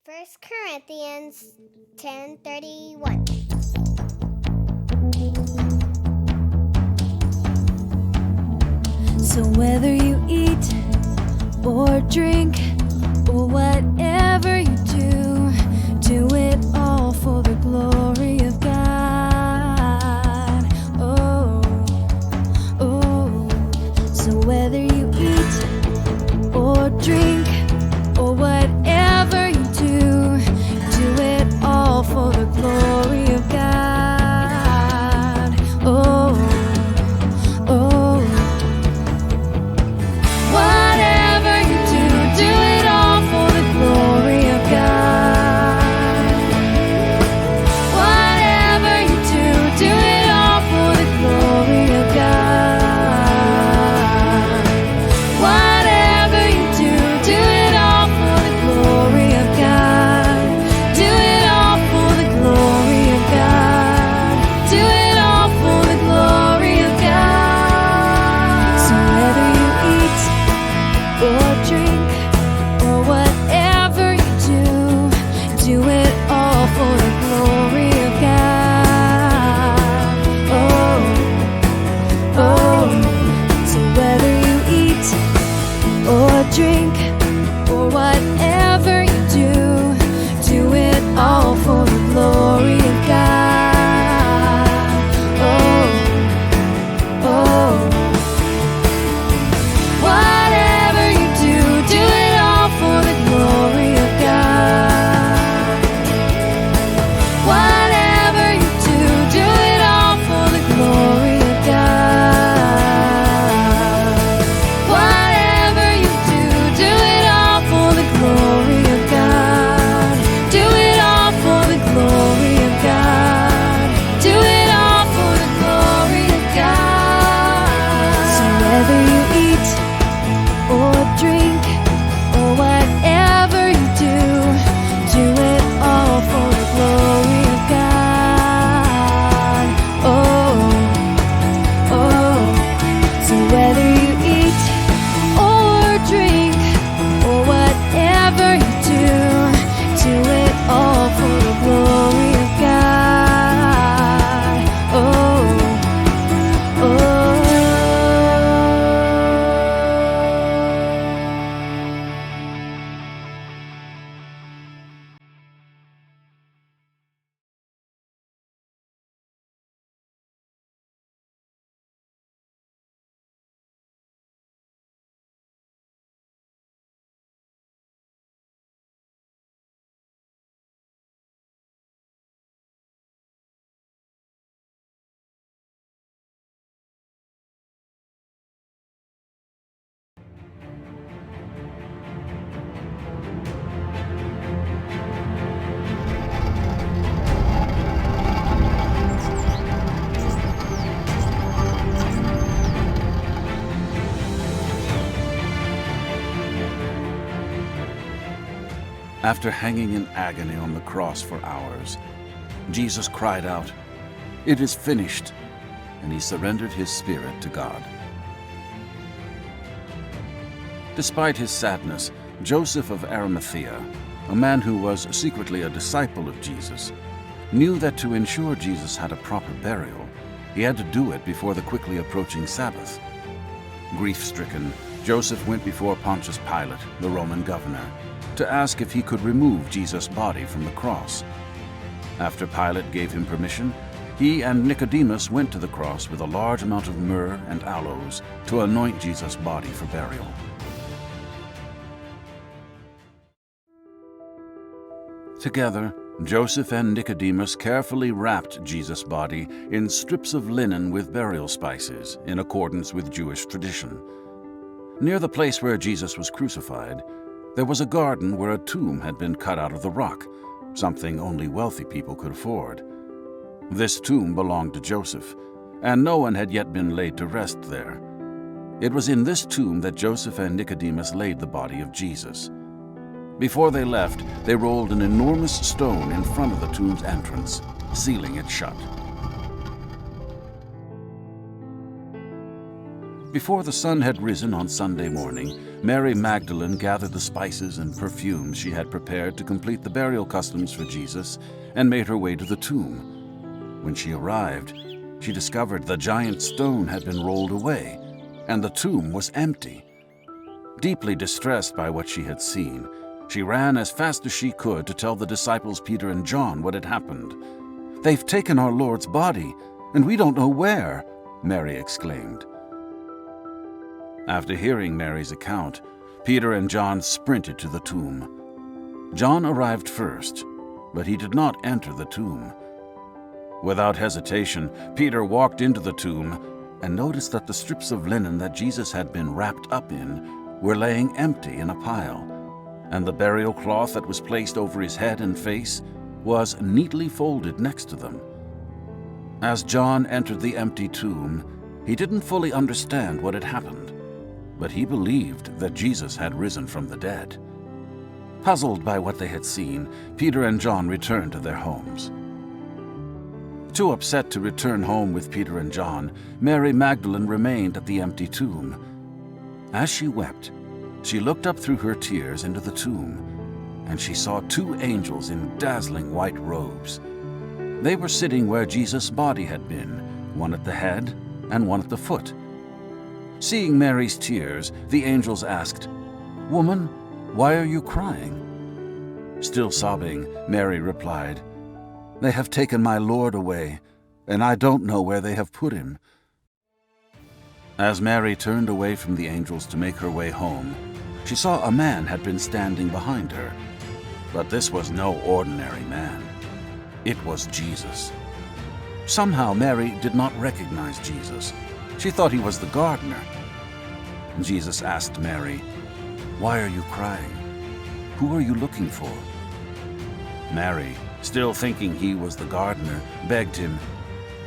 First Corinthians 10:31. So whether you eat or drink or whatever you do it all for the glory of God. Oh, oh. So whether you eat or drink or whatever you do it all for the glory of God. Oh, oh. Whatever you do it all for the glory of God. Whatever you do it all for the glory of God. Whatever you do it all for the glory of God. Do it all for the glory of God. Do it all for the glory of God. So whether you eat or drink or whatever you do it all for the glory of God. Oh, oh. So whether you eat or drink or whatever you do it all for the glory of God. Oh, oh. Whatever you do it all for the glory of God. Whatever you do it all for the glory of God. Whatever you do it all for the glory of God. Do it all for the glory of God. Do it all for the glory of God. So whether you eat or drink or whatever you do it all for the glory of God. Oh, oh. So whether you eat or drink or whatever you do it all for the glory of God. Oh, oh. After hanging in agony on the cross for hours, Jesus cried out, "It is finished," and he surrendered his spirit to God. Despite his sadness, Joseph of Arimathea, a man who was secretly a disciple of Jesus, knew that to ensure Jesus had a proper burial, he had to do it before the quickly approaching Sabbath. Grief-stricken, Joseph went before Pontius Pilate, the Roman governor, to ask if he could remove Jesus' body from the cross. After Pilate gave him permission, he and Nicodemus went to the cross with a large amount of myrrh and aloes to anoint Jesus' body for burial. Together, Joseph and Nicodemus carefully wrapped Jesus' body in strips of linen with burial spices in accordance with Jewish tradition. Near the place where Jesus was crucified, there was a garden where a tomb had been cut out of the rock, something only wealthy people could afford. This tomb belonged to Joseph, and no one had yet been laid to rest there. It was in this tomb that Joseph and Nicodemus laid the body of Jesus. Before they left, they rolled an enormous stone in front of the tomb's entrance, sealing it shut. Before the sun had risen on Sunday morning, Mary Magdalene gathered the spices and perfumes she had prepared to complete the burial customs for Jesus and made her way to the tomb. When she arrived, she discovered the giant stone had been rolled away, and the tomb was empty. Deeply distressed by what she had seen, she ran as fast as she could to tell the disciples Peter and John what had happened. "They've taken our Lord's body, and we don't know where," Mary exclaimed. After hearing Mary's account, Peter and John sprinted to the tomb. John arrived first, but he did not enter the tomb. Without hesitation, Peter walked into the tomb and noticed that the strips of linen that Jesus had been wrapped up in were laying empty in a pile, and the burial cloth that was placed over his head and face was neatly folded next to them. As John entered the empty tomb, he didn't fully understand what had happened, but he believed that Jesus had risen from the dead. Puzzled by what they had seen, Peter and John returned to their homes. Too upset to return home with Peter and John, Mary Magdalene remained at the empty tomb. As she wept, she looked up through her tears into the tomb, and she saw two angels in dazzling white robes. They were sitting where Jesus' body had been, one at the head and one at the foot. Seeing Mary's tears, the angels asked, "Woman, why are you crying?" Still sobbing, Mary replied, "They have taken my Lord away, and I don't know where they have put him." As Mary turned away from the angels to make her way home, she saw a man had been standing behind her. But this was no ordinary man. It was Jesus. Somehow Mary did not recognize Jesus. She thought he was the gardener. Jesus asked Mary, "Why are you crying? Who are you looking for?" Mary, still thinking he was the gardener, begged him,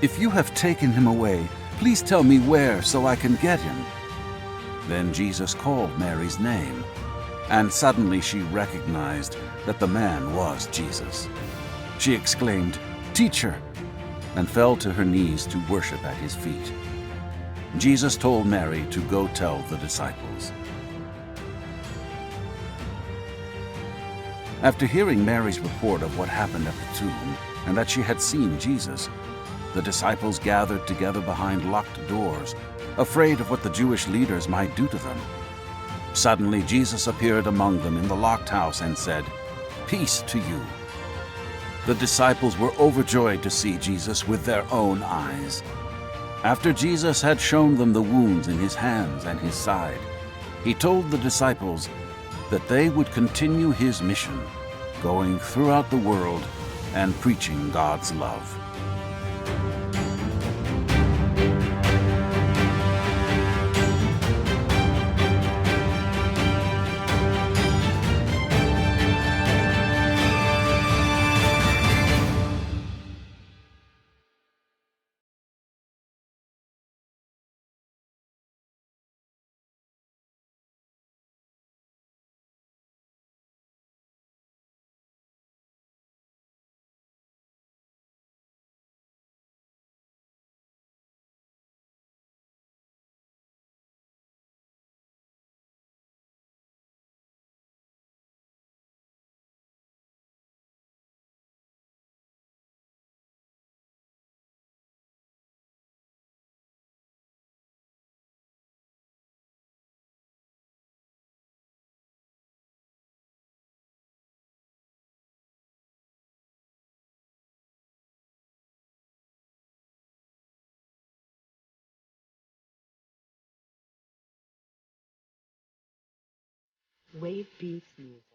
"If you have taken him away, please tell me where so I can get him." Then Jesus called Mary's name, and suddenly she recognized that the man was Jesus. She exclaimed, "Teacher," and fell to her knees to worship at his feet. Jesus told Mary to go tell the disciples. After hearing Mary's report of what happened at the tomb and that she had seen Jesus, the disciples gathered together behind locked doors, afraid of what the Jewish leaders might do to them. Suddenly Jesus appeared among them in the locked house and said, "Peace to you." The disciples were overjoyed to see Jesus with their own eyes. After Jesus had shown them the wounds in his hands and his side, he told the disciples that they would continue his mission, going throughout the world and preaching God's love. Wave Beats Music.